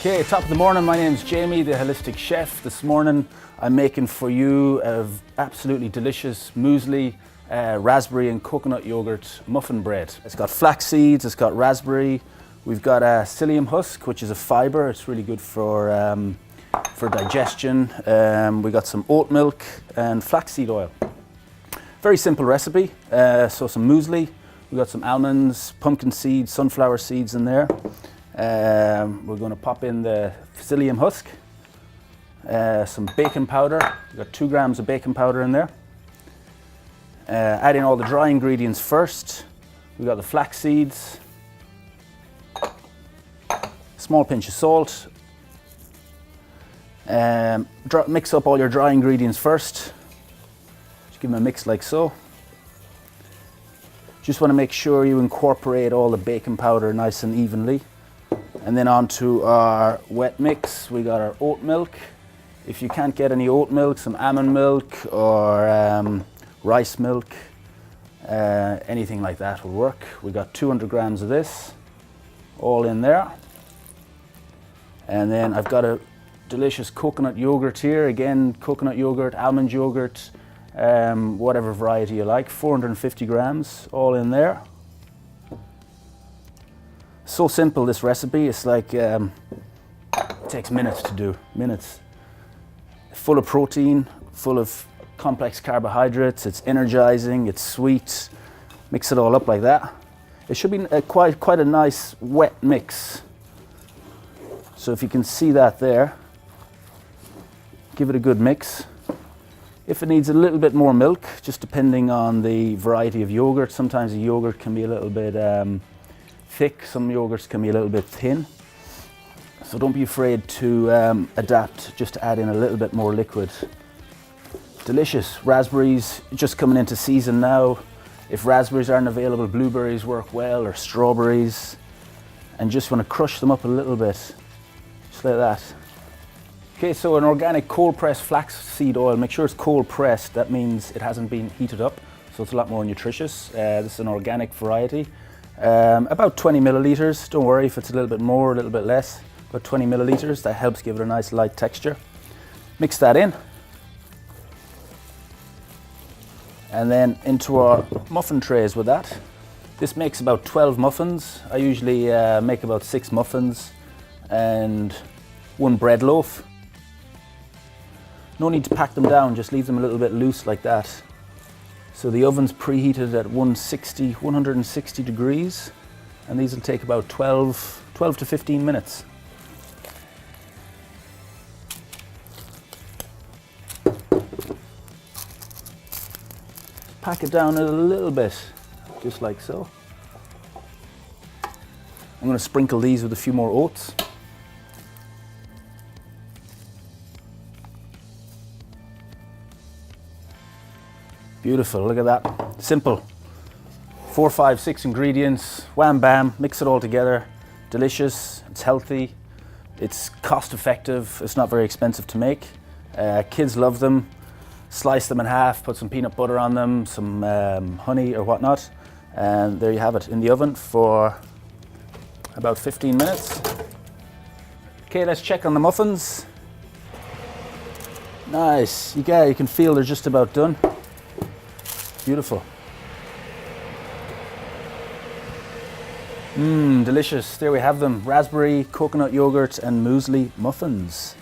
Okay, top of the morning, my name's Jamie, the Holistic Chef. This morning I'm making for you a absolutely delicious muesli, raspberry and coconut yogurt muffin bread. It's got flax seeds, it's got raspberry, we've got a psyllium husk, which is a fibre. It's really good for digestion. We got some oat milk and flaxseed oil. Very simple recipe. So some muesli, we've got some almonds, pumpkin seeds, sunflower seeds in there. We're going to pop in the psyllium husk, some baking powder. We've got 2 grams of baking powder in there. Add in all the dry ingredients first. We've got the flax seeds, small pinch of salt. Mix up all your dry ingredients first. Just give them a mix like so. Just want to make sure you incorporate all the baking powder nice and evenly. And then onto our wet mix, we got our oat milk. If you can't get any oat milk, some almond milk or rice milk, anything like that will work. We got 200 grams of this, all in there. And then I've got a delicious coconut yogurt here. Again, coconut yogurt, almond yogurt, whatever variety you like. 450 grams, all in there. So simple, this recipe. It's like, it takes minutes to do, minutes. Full of protein, full of complex carbohydrates. It's energizing, it's sweet. Mix it all up like that. It should be quite a nice wet mix. So if you can see that there, give it a good mix. If it needs a little bit more milk, just depending on the variety of yogurt. Sometimes the yogurt can be a little bit thick, some yogurts can be a little bit thin. So don't be afraid to adapt, just to add in a little bit more liquid. Delicious. Raspberries just coming into season now. If raspberries aren't available, blueberries work well, or strawberries. And just want to crush them up a little bit, just like that. Okay, so an organic cold pressed flaxseed oil. Make sure it's cold pressed. That means it hasn't been heated up, so it's a lot more nutritious. This is an organic variety. About 20 milliliters. Don't worry if it's a little bit more, a little bit less. About 20 milliliters. That helps give it a nice light texture. Mix that in. And then into our muffin trays with that. This makes about 12 muffins. I usually make about 6 muffins and 1 bread loaf. No need to pack them down, just leave them a little bit loose like that. So the oven's preheated at 160 degrees, and these will take about 12 to 15 minutes. Pack it down a little bit, just like so. I'm going to sprinkle these with a few more oats. Beautiful, look at that. Simple. 4, 5, 6 ingredients, wham bam, mix it all together. Delicious, it's healthy, it's cost effective, it's not very expensive to make. Kids love them. Slice them in half, put some peanut butter on them, some honey or whatnot. And there you have it, in the oven for about 15 minutes. Okay, let's check on the muffins. Nice, you can feel they're just about done. Beautiful. Delicious. There we have them. Raspberry, coconut yogurt and muesli muffins.